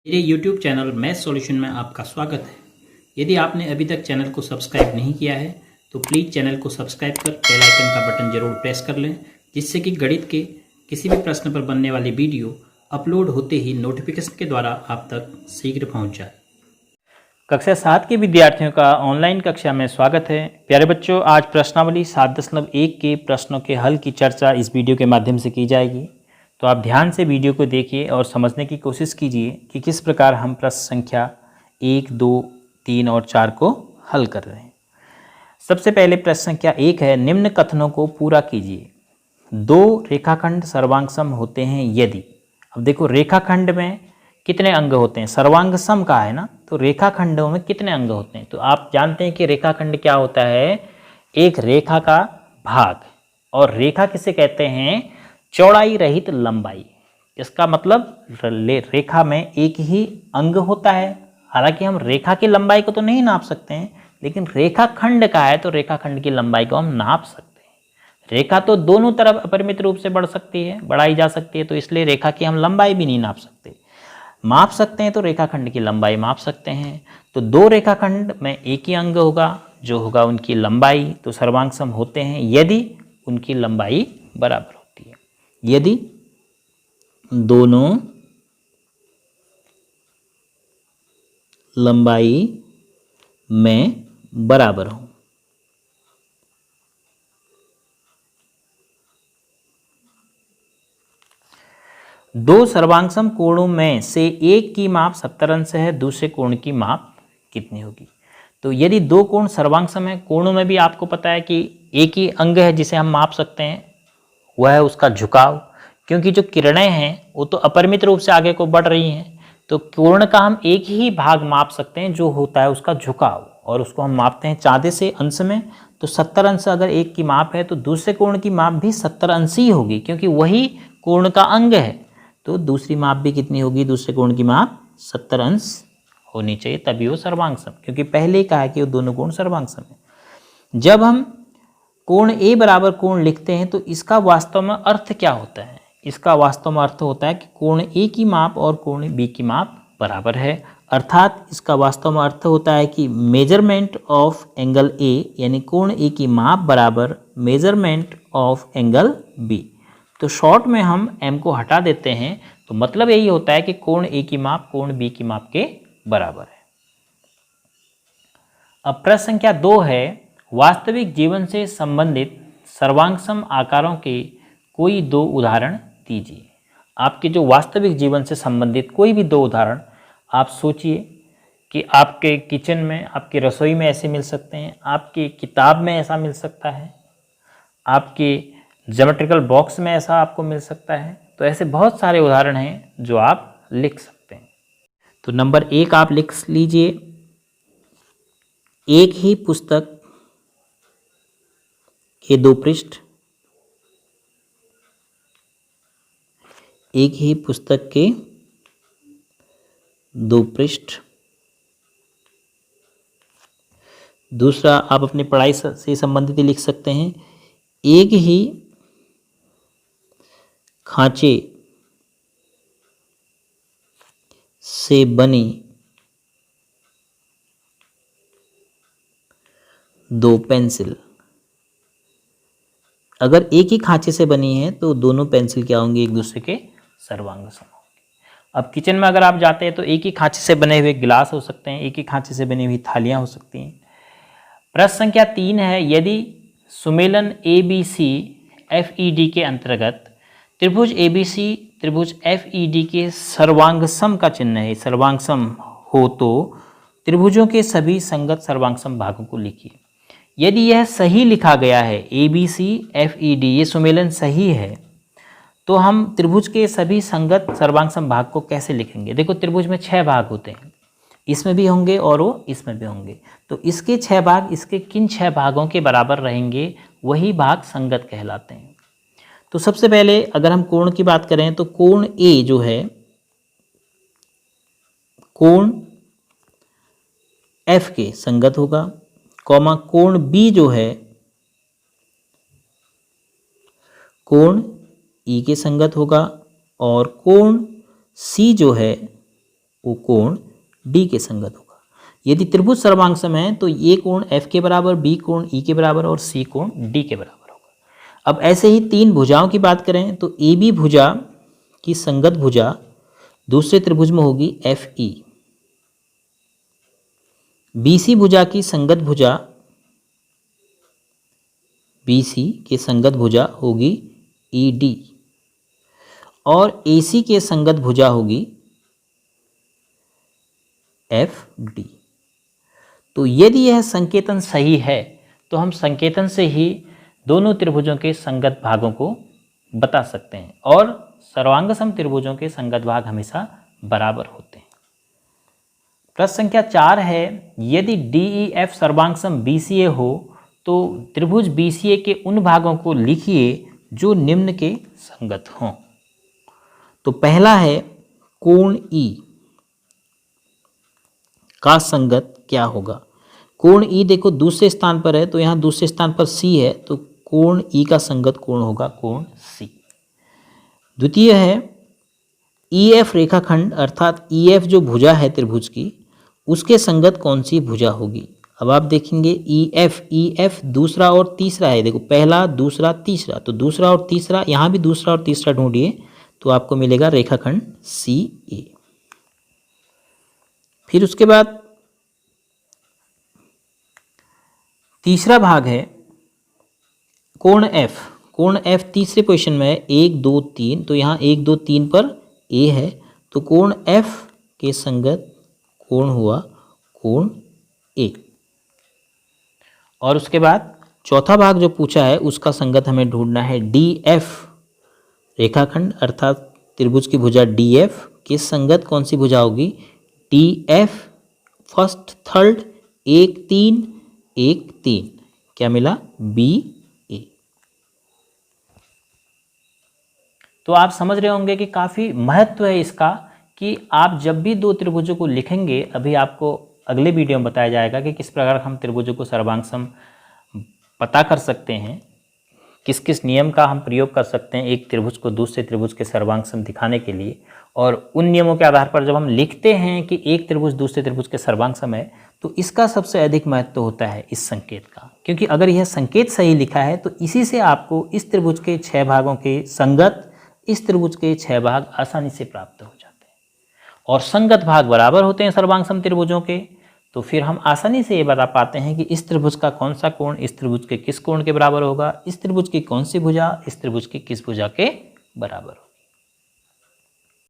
मेरे YouTube channel math solution में आपका स्वागत है। यदि आपने अभी तक चैनल को सब्सक्राइब नहीं किया है तो प्लीज़ चैनल को सब्सक्राइब कर बेल आइकन का बटन जरूर प्रेस कर लें, जिससे कि गणित के किसी भी प्रश्न पर बनने वाली वीडियो अपलोड होते ही नोटिफिकेशन के द्वारा आप तक शीघ्र पहुंच जाए। कक्षा 7 के विद्यार्थियों का ऑनलाइन कक्षा में स्वागत है। प्यारे बच्चों, आज प्रश्नावली 7.1 के प्रश्नों के हल की चर्चा इस वीडियो के माध्यम से की जाएगी। तो आप ध्यान से वीडियो को देखिए और समझने की कोशिश कीजिए कि किस प्रकार हम प्रश्न संख्या 1, 2, 3 और 4 को हल कर रहे हैं। सबसे पहले प्रश्न संख्या 1 है, निम्न कथनों को पूरा कीजिए। दो रेखाखंड सर्वांग होते हैं यदि। अब देखो, रेखाखंड में कितने अंग होते हैं? सर्वांग सम का है ना, तो रेखाखंडों में कितने अंग होते हैं? तो आप जानते हैं कि रेखाखंड क्या होता है? एक रेखा का भाग। और रेखा किसे कहते हैं? चौड़ाई रहित लंबाई। इसका मतलब रेखा में एक ही अंग होता है। हालांकि हम रेखा की लंबाई को तो नहीं नाप सकते हैं, लेकिन रेखाखंड का है तो रेखाखंड की लंबाई को हम नाप सकते हैं। रेखा तो दोनों तरफ अपरिमित रूप से बढ़ सकती है, बढ़ाई जा सकती है, तो इसलिए रेखा की हम लंबाई भी नहीं नाप सकते। माप सकते हैं तो रेखाखंड की लंबाई माप सकते हैं। तो दो रेखाखंड में एक ही अंग होगा, जो होगा उनकी लंबाई, तो सर्वांग सम होते हैं यदि उनकी लंबाई बराबर होती है। यदि दोनों लंबाई में बराबर हो। दो सर्वांगसम कोणों में से एक की माप 70 अंश है, दूसरे कोण की माप कितनी होगी? तो यदि दो कोण सर्वांगसम है, कोणों में भी आपको पता है कि एक ही अंग है जिसे हम माप सकते हैं, वह है उसका झुकाव। क्योंकि जो किरणें हैं वो तो अपरिमित रूप से आगे को बढ़ रही हैं, तो कोण का हम एक ही भाग माप सकते हैं जो होता है उसका झुकाव, और उसको हम मापते हैं चांदे से अंश में। तो 70 अंश अगर एक की माप है तो दूसरे कोण की माप भी 70 अंश ही होगी, क्योंकि वही कोण का अंग है। तो दूसरी माप भी कितनी होगी? दूसरे कोण की माप 70 अंश होनी चाहिए, तभी वो सर्वांग सम, क्योंकि पहले ही कहा है कि वो दोनों कोण सर्वांग सम है। जब हम कोण ए बराबर कोण लिखते हैं तो इसका वास्तव में अर्थ क्या होता है? इसका वास्तव में अर्थ होता है कि कोण ए की माप और कोण बी की माप बराबर है। अर्थात इसका वास्तव में अर्थ होता है कि मेजरमेंट ऑफ एंगल ए, यानी कोण ए की माप बराबर मेजरमेंट ऑफ एंगल बी। तो शॉर्ट में हम m को हटा देते हैं, तो मतलब यही होता है कि कोण ए की माप कोण बी की माप के बराबर है। अब प्रश्न संख्या 2 है, वास्तविक जीवन से संबंधित सर्वांगसम आकारों के कोई दो उदाहरण दीजिए। आपके जो वास्तविक जीवन से संबंधित कोई भी दो उदाहरण आप सोचिए कि आपके किचन में, आपकी रसोई में ऐसे मिल सकते हैं, आपकी किताब में ऐसा मिल सकता है, आपके ज्योमेट्रिकल बॉक्स में ऐसा आपको मिल सकता है। तो ऐसे बहुत सारे उदाहरण हैं जो आप लिख सकते हैं। तो नंबर 1 आप लिख लीजिए, एक ही पुस्तक के दो पृष्ठ। एक ही पुस्तक के दो पृष्ठ। दूसरा आप अपनी पढ़ाई से संबंधित लिख सकते हैं, एक ही खांचे से बनी दो पेंसिल। अगर एक ही खांचे से बनी है तो दोनों पेंसिल क्या होंगे? एक दूसरे के सर्वांग सम होंगे। अब किचन में अगर आप जाते हैं तो एक ही खांचे से बने हुए गिलास हो सकते हैं, एक ही खांचे से बनी हुई थालियां हो सकती हैं। प्रश्न संख्या 3 है, यदि सुमेलन ABC FED के अंतर्गत त्रिभुज ABC त्रिभुज FED के सर्वांगसम का चिन्ह है, सर्वांगसम हो तो त्रिभुजों के सभी संगत सर्वांगसम भागों को लिखिए। यदि यह सही लिखा गया है, ABC FED ये सुमेलन सही है, तो हम त्रिभुज के सभी संगत सर्वांगसम भाग को कैसे लिखेंगे? देखो, त्रिभुज में 6 भाग होते हैं, इसमें भी होंगे और वो इसमें भी होंगे। तो इसके 6 भाग इसके किन 6 भागों के बराबर रहेंगे, वही भाग संगत कहलाते हैं। तो सबसे पहले अगर हम कोण की बात करें तो कोण ए जो है, कोण F के संगत होगा, कॉमा कोण B जो है कोण E के संगत होगा, और कोण C जो है वो कोण डी के संगत होगा। यदि त्रिभुज सर्वांगसम है तो ये कोण एफ के बराबर, बी कोण ई के बराबर और सी कोण डी के बराबर होगा। अब ऐसे ही तीन भुजाओं की बात करें तो ए बी भुजा की संगत भुजा दूसरे त्रिभुज में होगी एफ ई, बी सी भुजा की संगत भुजा बी सी के संगत भुजा होगी ई डी और ए सी के संगत भुजा होगी एफ डी। तो यदि यह संकेतन सही है तो हम संकेतन से ही दोनों त्रिभुजों के संगत भागों को बता सकते हैं और सर्वांगसम त्रिभुजों के संगत भाग हमेशा बराबर होते हैं। प्रश्न संख्या 4 है, यदि डी ई एफ सर्वांगसम बी सी ए हो तो त्रिभुज बी सी ए के उन भागों को लिखिए जो निम्न के संगत हों। तो पहला है कोण ई का संगत क्या होगा। कोण ई देखो दूसरे स्थान पर है तो यहाँ दूसरे स्थान पर सी है तो कोण ई का संगत कोण होगा कोण सी। द्वितीय है ई एफ रेखाखंड अर्थात ई एफ जो भुजा है त्रिभुज की उसके संगत कौन सी भुजा होगी। अब आप देखेंगे ई एफ दूसरा और तीसरा है, देखो पहला दूसरा तीसरा, तो दूसरा और तीसरा, यहाँ भी दूसरा और तीसरा ढूंढिए तो आपको मिलेगा रेखाखंड सी ए। फिर उसके बाद तीसरा भाग है कोण एफ। कोण एफ तीसरे पोजीशन में है 1 2 3, तो यहाँ 1 2 3 पर ए है तो कोण एफ के संगत कोण हुआ कोण ए। और उसके बाद चौथा भाग जो पूछा है उसका संगत हमें ढूंढना है डी एफ रेखाखंड अर्थात त्रिभुज की भुजा डी एफ के संगत कौन सी भुजा होगी। डी एफ फर्स्ट थर्ड 1 3 1 3, क्या मिला बी ए। तो आप समझ रहे होंगे कि काफ़ी महत्व है इसका कि आप जब भी दो त्रिभुजों को लिखेंगे, अभी आपको अगले वीडियो में बताया जाएगा कि किस प्रकार हम त्रिभुजों को सर्वांगसम पता कर सकते हैं, किस किस नियम का हम प्रयोग कर सकते हैं एक त्रिभुज को दूसरे त्रिभुज के सर्वांगसम दिखाने के लिए। और उन नियमों के आधार पर जब हम लिखते हैं कि एक त्रिभुज दूसरे त्रिभुज के सर्वांगसम है तो इसका सबसे अधिक महत्व होता है इस संकेत का, क्योंकि अगर यह संकेत सही लिखा है तो इसी से आपको इस त्रिभुज के 6 भागों के संगत इस त्रिभुज के 6 भाग आसानी से प्राप्त हो जाते हैं और संगत भाग बराबर होते हैं सर्वांगसम त्रिभुजों के। तो फिर हम आसानी से ये बता पाते हैं कि इस त्रिभुज का कौन सा कोण इस त्रिभुज के किस कोण के बराबर होगा, इस त्रिभुज की कौन सी भुजा इस त्रिभुज की किस भुजा के बराबर होगी।